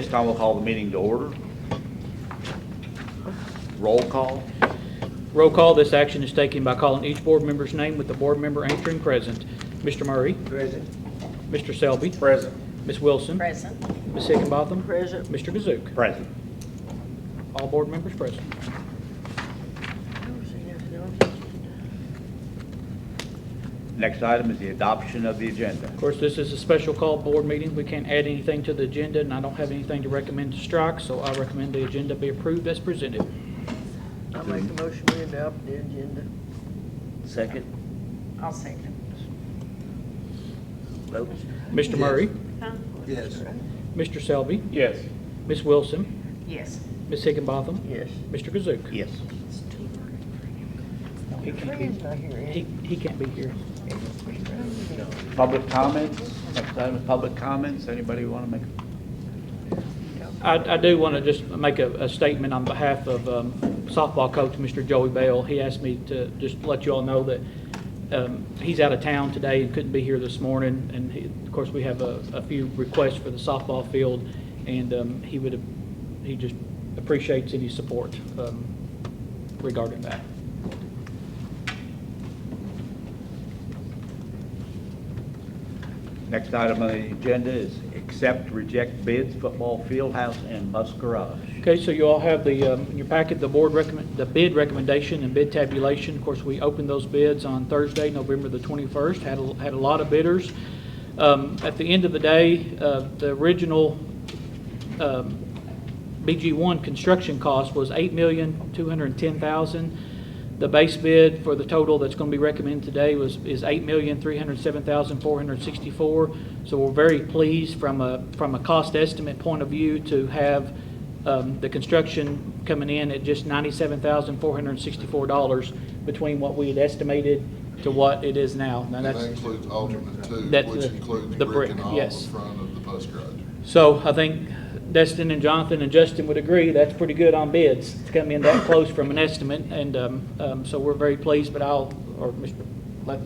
this time we'll call the meeting to order. Roll call. Roll call. This action is taken by calling each board member's name with the board member answering present. Mr. Murray. Present. Mr. Selby. Present. Ms. Wilson. Present. Ms. Higginbotham. Present. Mr. Kazsuk. Present. All board members present. Next item is the adoption of the agenda. Of course, this is a special call board meeting. We can't add anything to the agenda, and I don't have anything to recommend to strike, so I recommend the agenda be approved as presented. I'll make a motion we adopt the agenda. Second. I'll second. Vote. Mr. Murray. Yes. Mr. Selby. Yes. Ms. Wilson. Yes. Ms. Higginbotham. Yes. Mr. Kazsuk. Yes. Fred's not here, is he? He can't be here. Public comments. Next item is public comments. Anybody want to make? I do want to just make a statement on behalf of softball coach, Mr. Joey Bell. He asked me to just let you all know that he's out of town today and couldn't be here this morning. And of course, we have a few requests for the softball field, and he just appreciates any support regarding that. Next item on the agenda is accept, reject bids, football field house and bus garage. Okay, so you all have in your packet the bid recommendation and bid tabulation. Of course, we opened those bids on Thursday, November the 21st. Had a lot of bidders. At the end of the day, the original BG1 construction cost was $8,210,000. The base bid for the total that's going to be recommended today is $8,307,464. So we're very pleased from a cost estimate point of view to have the construction coming in at just $97,464 between what we had estimated to what it is now. Now And that includes alternate two, that's which the- includes the brick brick, and all yes. in front of the bus garage. So I think Destin and Jonathan and Justin would agree that's pretty good on bids to come in that close from an estimate, and so we're very pleased. But Mr. Let.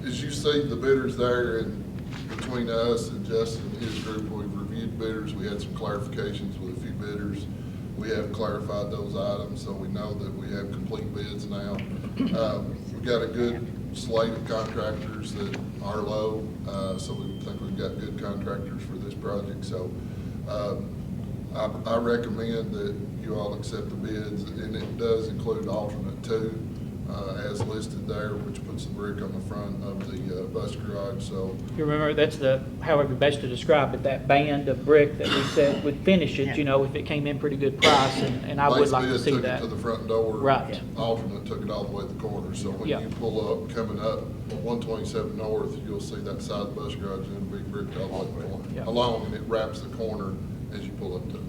As you see, the bidders there, and between us and Justin and his group, we've reviewed bidders. We had some clarifications with a few bidders. We have clarified those items, so we know that we have complete bids now. We've got a good slate of contractors that are low, so we think we've got good contractors for this project. So I recommend that you all accept the bids, and it does include alternate two as listed there, which puts the brick on the front of the bus garage. So You remember, that's however best to describe it, that band of brick that we said would finish it, if it came in pretty good price, and I would like to see took that. it to the front door. Right. Alternate took it all the way to the corner. So when Yeah. you pull up, coming up 127 North, you'll see that side of the bus garage and it'll be bricked all the way to the corner. Yeah. Along, and it wraps the corner as you pull up to it.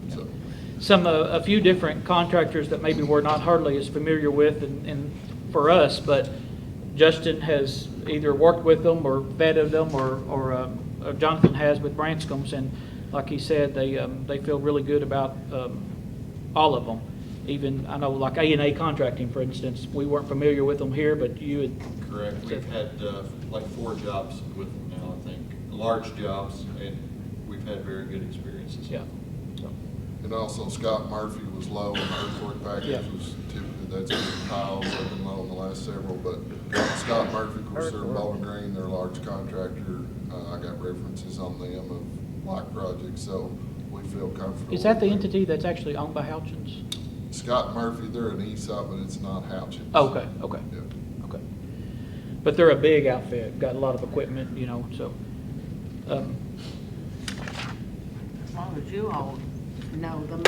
So A few different contractors that maybe we're not hardly as familiar with, and for us, but Justin has either worked with them or vetted them, or Jonathan has with Branscombs, and like he said, they feel really good about all of them. Even, I know, like A&A Contracting, for instance, we weren't familiar with them here, but you had. Correct. We've had like 4 jobs with them now, I think, large jobs, and we've had very good experiences. Yeah. So, and also Scott Murphy was low on the earthwork package. Yeah. Was typically that's been piles. They've been low in the last several, but Scott Murphy, of course, they're Bowling Green. They're a large contractor. I got references on them of like projects, so we feel comfortable. Is that the with them. entity that's actually owned by Houchins? Scott Murphy, they're an ESOP, but it's not Houchins. Oh, okay. Yeah. Okay. But they're a big outfit, got a lot of equipment, so. As long as you all know them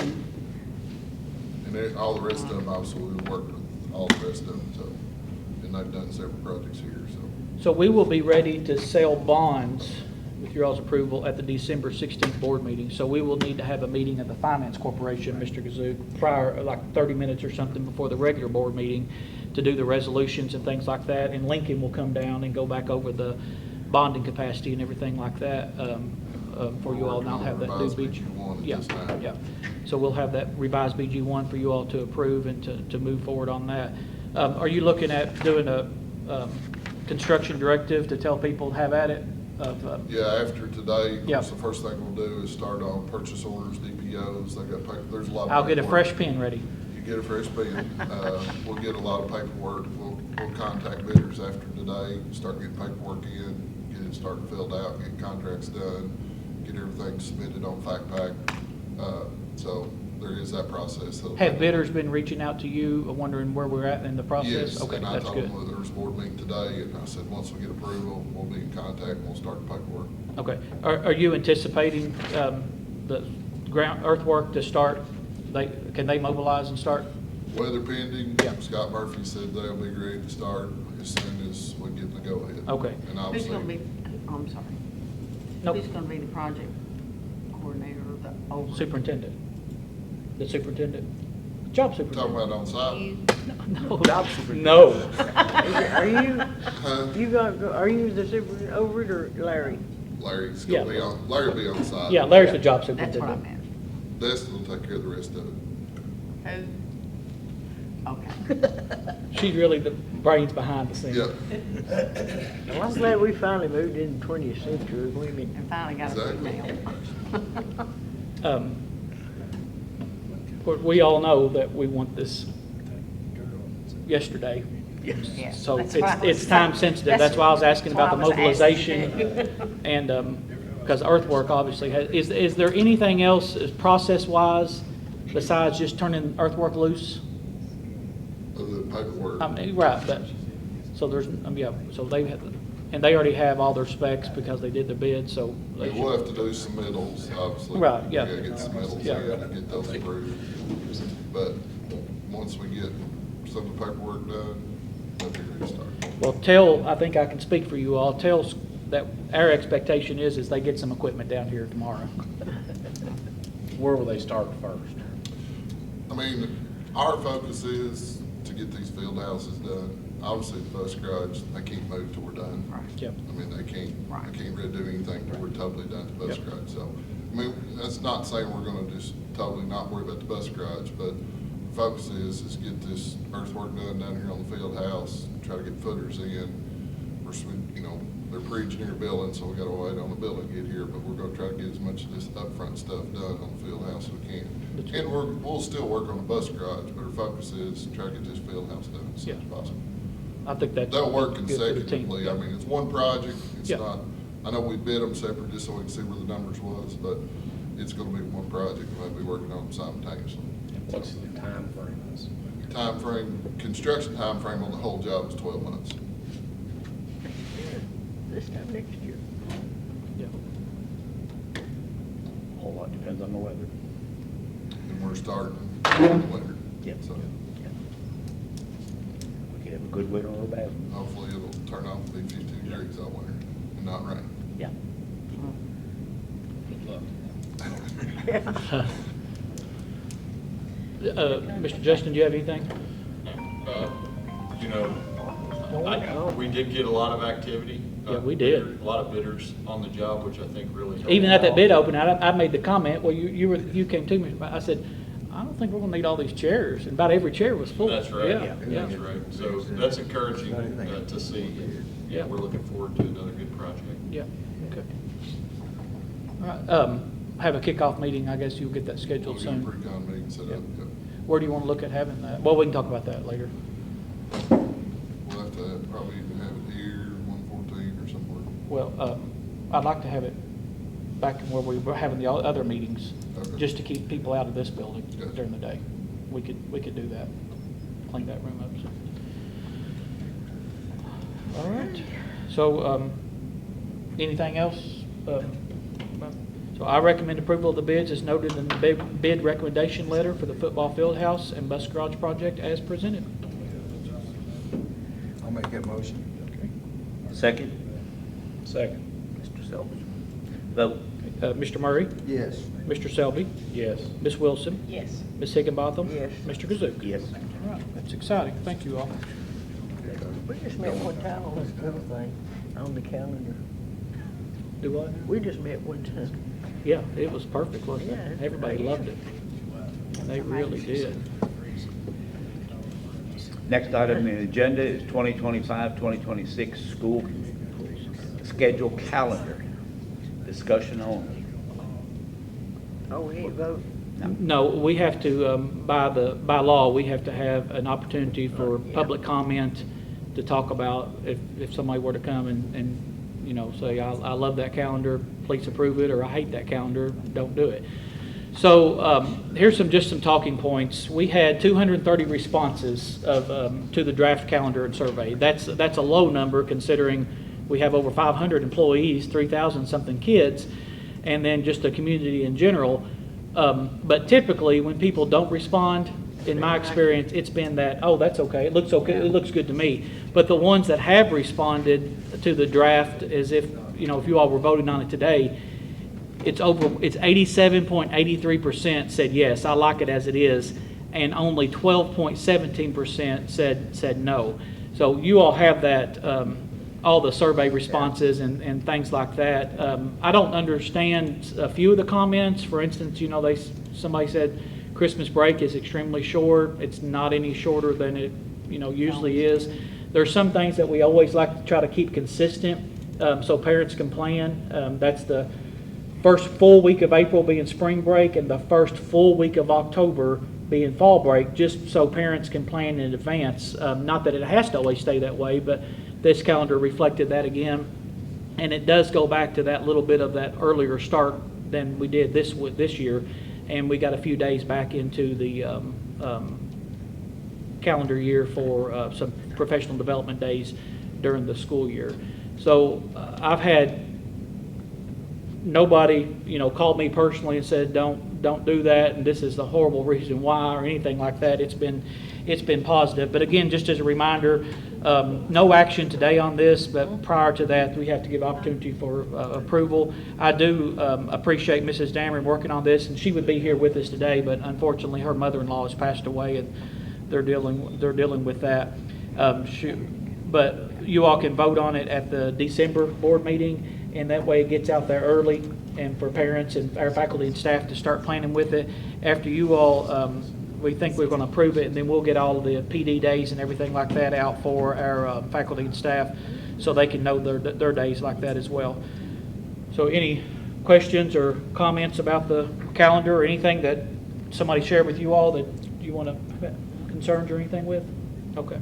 And all the rest of them, obviously, we've worked with all the rest of them, so, and they've done several projects here, so. So we will be ready to sell bonds with your all's approval at the December 16th board meeting. So we will need to have a meeting of the Finance Corporation, Mr. Kazsuk, prior, like 30 minutes or something before the regular board meeting to do the resolutions and things like that. And Lincoln will come down and go back over the bonding capacity and everything like that for you all. And I'll have that new BG1 at this time. Yeah. So we'll have that revised BG1 for you all to approve and to move forward on that. Are you looking at doing a construction directive to tell people have at it? Yeah, after today, of Yeah. course, the first thing we'll do is start on purchase orders, DPOs, they got paper, there's a lot of. I'll get a paperwork. fresh pen ready. You get a fresh pen, we'll get a lot of paperwork, we'll contact bidders after today, start getting paperwork in, get it started filled out, get contracts done, get everything submitted on fact pack, so there is that process. that'll Have take- bidders been reaching out to you, wondering where we're at in the process? Yes, Okay, and I that's told good. them there was a board meeting today, and I said, once we get approval, we'll be in contact, and we'll start the paperwork. Okay. Are you anticipating the ground, earthwork to start? Can they mobilize and start? Weather pending, Yeah. Scott Murphy said they'll be ready to start as soon as we get the go-ahead. Okay. And Who's obviously, gonna be, I'm sorry. Nope. Who's gonna be the project coordinator or the over? Superintendent. The superintendent. Job talking superintendent. about on site, You? No. Job superintendent. No. Are you, huh? you gonna go, are you the super over it or Larry? Larry's Yeah. gonna be on, Larry will be on site. Yeah, Larry's the job That's what I superintendent. meant. Destin will take care of the rest of it. Who? Okay. She's really the brains behind the scenes. Yep, Well, I'm glad we finally moved into the 20th century. We mean, And finally got a Exactly. female. Of course, we all know that we want this yesterday. Yeah, So that's why I was it's time saying- sensitive. That's why I was asking about the that's why I was asking mobilization. And, because earthwork obviously has, is there anything else process-wise besides just turning earthwork loose? the paperwork. I mean, right, but, so there's, yeah, so they have, and they already have all their specs because they did the bid, so. they We'll should- have to do some middles, obviously. Right, yeah. We gotta get some middles Yeah. in and get those approved. But once we get some of the paperwork done, we'll be ready to start. Well, I think I can speak for you all, that our expectation is they get some equipment down here tomorrow. Where will they start first? I mean, our focus is to get these field houses done. Obviously, the bus garage, they can't move till we're done. Yep. I mean, they can't really do anything till we're totally done at the bus Yep. garage. So, I mean, that's not saying we're gonna just totally not worry about the bus garage, but the focus is get this earthwork done down here on the field house, try to get footers in. We're, they're pre-engineered building, so we gotta wait on the building to get here, but we're gonna try to get as much of this upfront stuff done on the field house as we can. And we'll still work on the bus garage, but our focus is to try to get this field house done as soon as Yeah. possible. I think that's. They'll work good for the team. consecutively. I mean, it's one project. It's Yeah. not, I know we bid them separate just so we can see where the numbers was, but it's gonna be one project. We'll be working on them simultaneously. What's the time frame? Time frame, construction time frame on the whole job is 12 months. this time next year. Yeah. A whole lot depends on the weather. And we're starting in the winter. Yep. So We could have a good winter or a bad one. hopefully it'll turn out to be 50 degrees all winter and not rain. Yeah. Good luck. Mr. Justin, do you have anything? We did get a lot of activity. Yeah, we did. A lot of bidders on the job, which I think really helped. Even at that bid opening, I made the comment, well, you came to me, I said, I don't think we're gonna need all these chairs, and about every chair was full. That's right, Yeah, yeah. that's right. So that's encouraging to see. Yeah. We're looking forward to another good project. Yeah, okay. All right, have a kickoff meeting, I guess you'll get that We'll scheduled get a soon. pre-con meeting set up. Yep. Yep. Where do you want to look at having that? Well, we can talk about that later. We'll have to probably even have it here, 114 or somewhere. Well, I'd like to have it back where we were having the other meetings, Okay. just to keep people out of this building Gotcha. during the day. We could do that, clean that room up. So. All right, so, anything else? So I recommend approval of the bids as noted in the bid recommendation letter for the football field house and bus garage project as presented. I'll make that motion. Second, Second. Mr. Selby. Vote. Mr. Murray, Yes. Mr. Selby, Yes. Ms. Wilson, Yes. Ms. Higginbotham. Yes. Mr. Kazook. Yes. All right, that's exciting. Thank you all. We just met one time on this little thing, on the calendar. Do what? We just met one time. Yeah, it was perfect, wasn't Yeah, it? it's Everybody great. loved it. They really did. Next item on the agenda is 2025-2026 schedule calendar. Discussion only. Oh, we ain't vote. No, we have to, by law, we have to have an opportunity for public comment to talk about if somebody were to come and, you know, say, I love that calendar, please approve it, or I hate that calendar, don't do it. So here's just some talking points. We had 230 responses to the draft calendar and survey. That's a low number considering we have over 500 employees, 3,000 something kids, and then just the community in general. But typically, when people don't respond, in my experience, it's been that, oh, that's okay, it looks good to me. But the ones that have responded to the draft, as if, you know, if you all were voting on it today, it's 87.83% said yes, I like it as it is, and only 12.17% said no. So you all have that, all the survey responses and things like that. I don't understand a few of the comments. For instance, you know, somebody said Christmas break is extremely short. It's not any shorter than it, you know, usually is. There's some things that we always like to try to keep consistent, so parents can plan. That's the first full week of April being spring break and the first full week of October being fall break, just so parents can plan in advance. Not that it has to always stay that way, but this calendar reflected that again. And it does go back to that little bit of that earlier start than we did this year. And we got a few days back into the calendar year for some professional development days during the school year. So I've had nobody, you know, called me personally and said don't do that, and this is the horrible reason why, or anything like that. It's been positive. But again, just as a reminder, no action today on this, but prior to that, we have to give opportunity for approval. I do appreciate Mrs. Dameron working on this, and she would be here with us today, but unfortunately her mother-in-law has passed away, and they're dealing with that. But you all can vote on it at the December board meeting, and that way it gets out there early, and for parents and our faculty and staff to start planning with it. After you all, we think we're going to approve it, and then we'll get all of the PD days and everything like that out for our faculty and staff so they can know their days like that as well. So any questions or comments about the calendar or anything that somebody shared with you all that you want to concerns or anything with? Okay.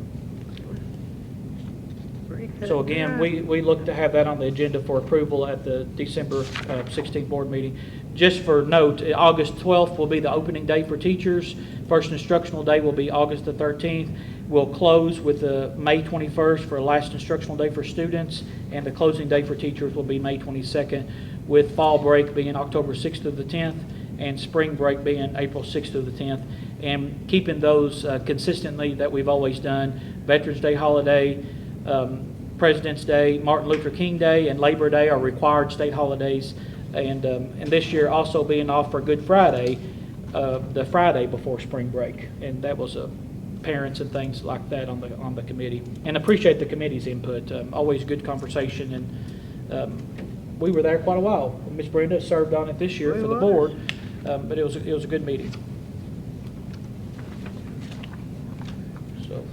So again, we look to have that on the agenda for approval at the December 16th board meeting. Just for note, August 12th will be the opening day for teachers. First instructional day will be August the 13th. We'll close with the May 21st for last instructional day for students, and the closing day for teachers will be May 22nd, with fall break being October 6th to the 10th, and spring break being April 6th to the 10th, and keeping those consistently that we've always done. Veterans Day holiday, President's Day, Martin Luther King Day, and Labor Day are required state holidays, and this year also being off for Good Friday, the Friday before spring break, and that was parents and things like that on the committee. And appreciate the committee's input. Always good conversation, and we were there quite a while. Ms. Brenda served on it this year for the board, but it was a good meeting. So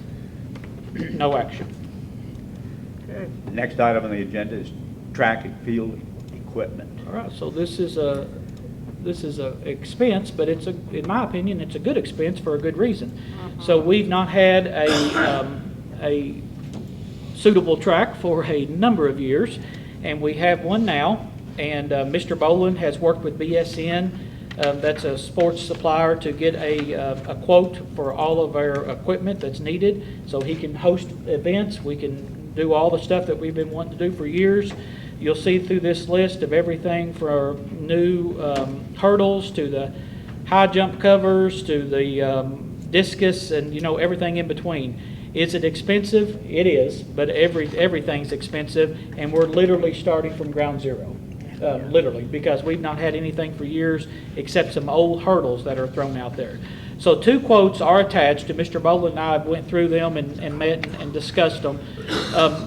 no action. The next item on the agenda is track and field equipment. All right, so this is a expense, but in my opinion, it's a good expense for a good reason. So we've not had a suitable track for a number of years, and we have one now. And Mr. Boland has worked with BSN, that's a sports supplier, to get a quote for all of our equipment that's needed, so he can host events. We can do all the stuff that we've been wanting to do for years. You'll see through this list of everything from new hurdles to the high jump covers to the discus, and everything in between. Is it expensive? It is, but everything's expensive, and we're literally starting from ground zero. Literally, because we've not had anything for years except some old hurdles that are thrown out there. So 2 quotes are attached, and Mr. Boland and I went through them and met and discussed them.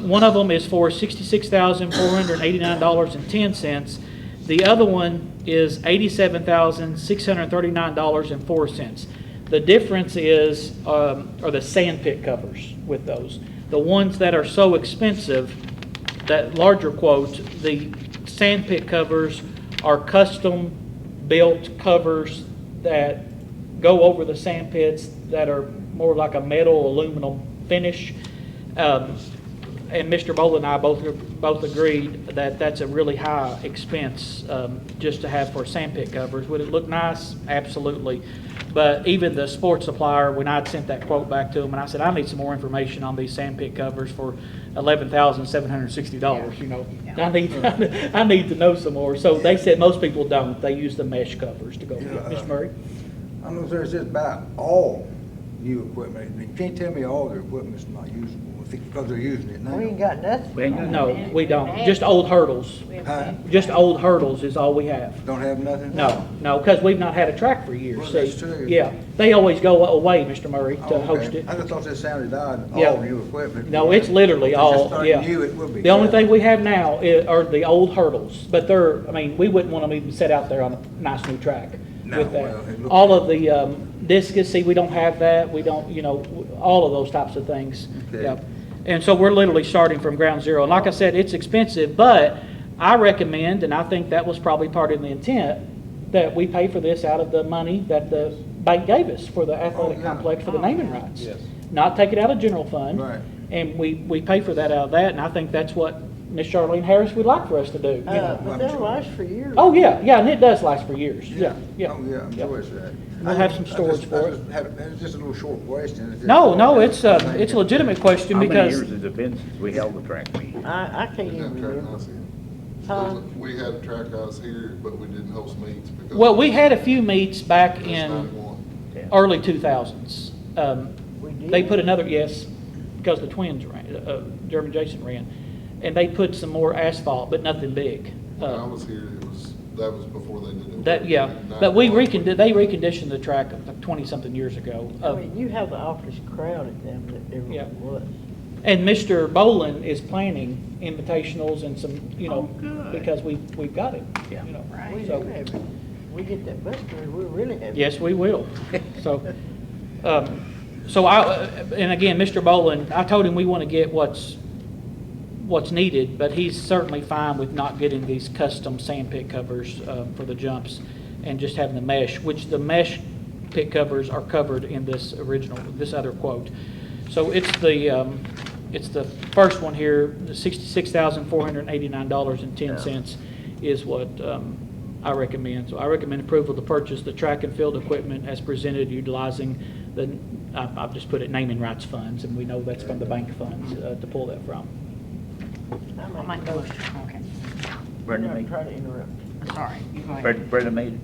One of them is for $66,489.10. The other one is $87,639.04. The difference is are the sand pit covers with those. The ones that are so expensive that larger quote, the sand pit covers are custom-built covers that go over the sand pits that are more like a metal aluminum finish. And Mr. Bowl and I both agreed that that's a really high expense just to have for sand pit covers. Would it look nice? Absolutely. But even the sports supplier, when I sent that quote back to them, and I said, I need some more information on these sand pit covers for $11,760, you know. I need to know some more. So they said most people don't. They use the mesh covers to go. Yeah, Mr. Murray? I'm gonna say it's just about all new equipment. You can't tell me all their equipment's not usable because they're using it now. We ain't got nothing. We ain't got No, we don't. Just old hurdles. Huh? Just old hurdles is all we have. Don't have nothing? No, because we've not had a track for years. Well, See? that's true. Yeah, they always go away, Mr. Murray, Oh, to okay. host it. I just thought that sounded odd, Yeah. all new equipment. No, it's literally If all, it's starting yeah. new, it will be. The only thing we have now are the old hurdles, but they're, I mean, we wouldn't want them even set out there on a nice new track No, with well, it that. looks- All of the discus, see, we don't have that, we don't, you know, all of those types of things. Okay. Yeah. And so we're literally starting from ground zero. And like I said, it's expensive, but I recommend, and I think that was probably part of the intent, that we pay for this out of the money that the bank gave us for the athletic yeah. complex for the naming rights. Yes. Not take it out of general fund. Right. And we pay for that out of that, and I think that's what Miss Charlene Harris would like for us to do. But they'll last for years. Oh, yeah, and it does last for years. Yeah. Oh, yeah, I'm sure it's that. We'll have some storage for it. It's just a little short question. It's just- No, it's a legitimate question How many because, years has it been since we held the track meet? I can't We even had track remember. house here. Huh? We had a track house here, but we didn't host meets because. well, we had a few meets back That's in 91. early 2000s. We did. They put another, yes, because the twins ran, Jeremy Jason ran, and they put some more asphalt, but nothing big. When I was here, that was before they did it. That, yeah, but they reconditioned the track 20-something years ago. I mean, you have the office crowded them that Yeah. everyone was. And Mr. Bolin is planning invitationals and some, you know, Oh, good. because we've got it, Yeah. you know. We do So, have it. We get that bus tour, we really have it. yes, we will. So, and again, Mr. Bolin, I told him we want to get what's needed, but he's certainly fine with not getting these custom sand pit covers for the jumps and just having the mesh, which the mesh pit covers are covered in this other quote. So it's the first one here, the $66,489.10 is what I recommend. So I recommend approval to purchase the track and field equipment as presented utilizing I've just put it naming rights funds, and we know that's from the bank funds to pull that from. I'll make a motion, okay. Brenda I'm made, trying to interrupt. Sorry, you go ahead. Brenda made,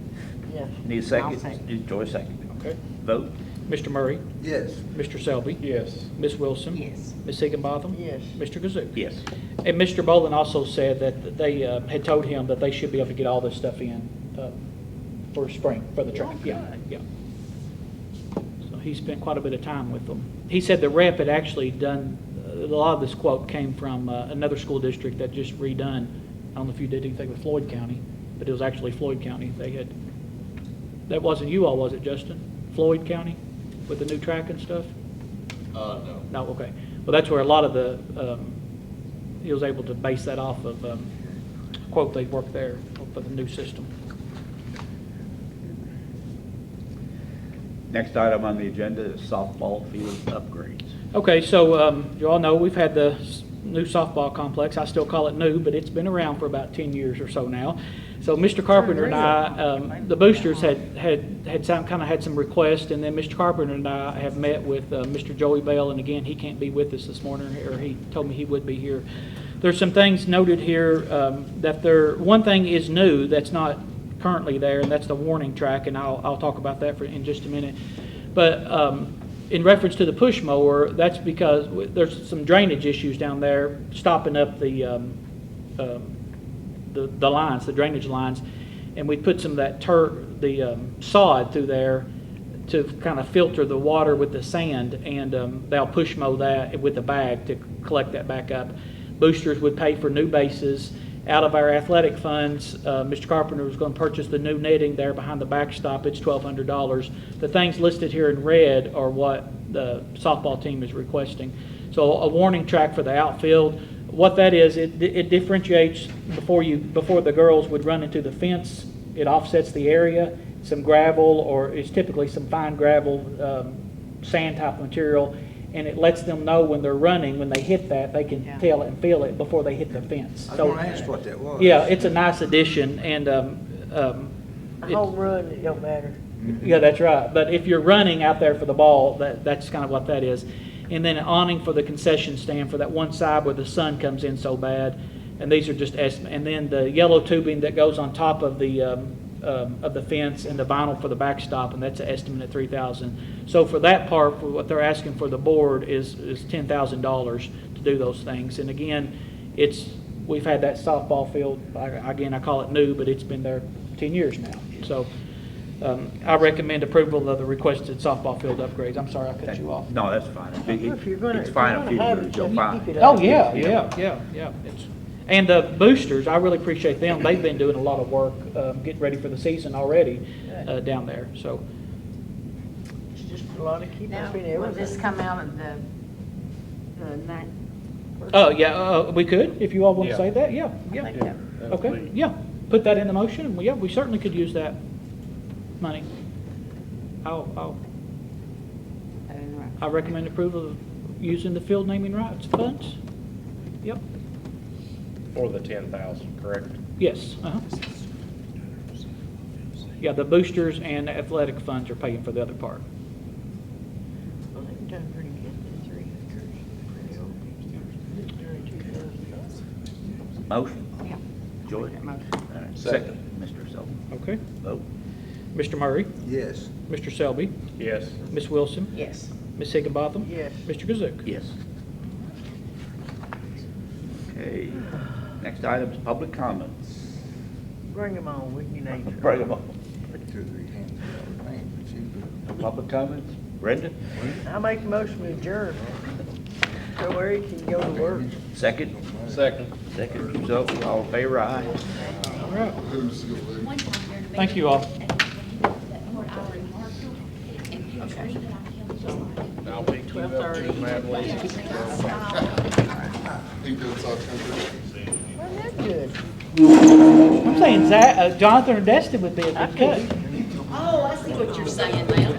Yes. need a I'll second? second. Joy second. Okay. Vote? Mr. Murray, Yes. Mr. Selby, Yes. Ms. Wilson. Yes. Ms. Higginbotham. Yes. Mr. Kazoo. Yes. And Mr. Bolin also said that they had told him that they should be able to get all this stuff in for spring, for the track. Yeah, yeah. So he spent quite a bit of time with them. He said the rep had actually done, a lot of this quote came from another school district that just redone. I don't know if you did anything with Floyd County, but it was actually Floyd County. That wasn't you all, was it, Justin? Floyd County with the new track and stuff? No. No, okay. Well, that's where a lot of the, he was able to base that off of quote they worked there for the new system. Next item on the agenda is softball field upgrades. Okay, so you all know we've had the new softball complex. I still call it new, but it's been around for about 10 years or so now. So Mr. Carpenter and I, the boosters had some requests, and then Mr. Carpenter and I have met with Mr. Joey Bell, and again, he can't be with us this morning, or he told me he would be here. There's some things noted here that one thing is new that's not currently there, and that's the warning track, and I'll talk about that in just a minute. But in reference to the push mower, that's because there's some drainage issues down there stopping up the lines, the drainage lines, and we put some of that sod through there to kind of filter the water with the sand, and they'll push mow that with a bag to collect that back up. Boosters would pay for new bases. Out of our athletic funds, Mr. Carpenter was going to purchase the new netting there behind the backstop. It's $1,200. The things listed here in red are what the softball team is requesting. So a warning track for the outfield, What that is, it differentiates before the girls would run into the fence. It offsets the area, some gravel, or it's typically some fine gravel, sand type material, and it lets them know when they're running, when they hit that, they can Yeah. tell it and feel it before they hit the fence. I was gonna ask what that was. Yeah, it's a nice addition, and A home run, it don't matter. yeah, that's right. But if you're running out there for the ball, that's kind of what that is. And then an awning for the concession stand for that one side where the sun comes in so bad. And these are just estimate. And then the yellow tubing that goes on top of the fence and the vinyl for the backstop, and that's an estimate at $3,000. So for that part, for what they're asking for the board is $10,000 to do those things. And again, we've had that softball field. I call it new, but it's been there 10 years now. So. I recommend approval of the requested softball field upgrades. I'm sorry I cut you off. No, that's fine. If you're gonna, It's if fine you're a gonna few have years, it, you'll you find. keep it Oh, up. yeah. And the boosters, I really appreciate them. They've been doing a lot of work, getting ready for the season already, down there, so. It's just a lot of keep Now, up in will this everything. come out of the night? We could, if you all want to Yeah. say that, yeah. I think that- Okay, yeah. Put that in the motion, and we certainly could use that money. I recommend approval of using the field naming rights funds. Yep, For the 10,000, correct? yes, Yeah, the boosters and athletic funds are paying for the other part. Well, they've done pretty good, the three acres, pretty old. During 2000. Motion? Yeah. Joy? Make that motion. All right. Second. Mr. Sullivan. Okay. Vote. Mr. Murray, Yes. Mr. Selby, Yes. Ms. Wilson, Yes. Ms. Higginbotham. Yes. Mr. Kazuk. Yes. Okay. Next item is public comments. Bring them on, we can name it. Bring them on. Put 2 or 3 hands up, man, but you No public comments? Brenda? I make a motion to adjourn. So where you can go to work. Second? Second. Second, so all in favor, aye. All right. Who's gonna leave? Thank you all. I'll pick you up to Madeline. He does all kinds of. Well, that's good. I'm saying Jonathan or Destin would be a good cut. Oh, I see what you're saying now.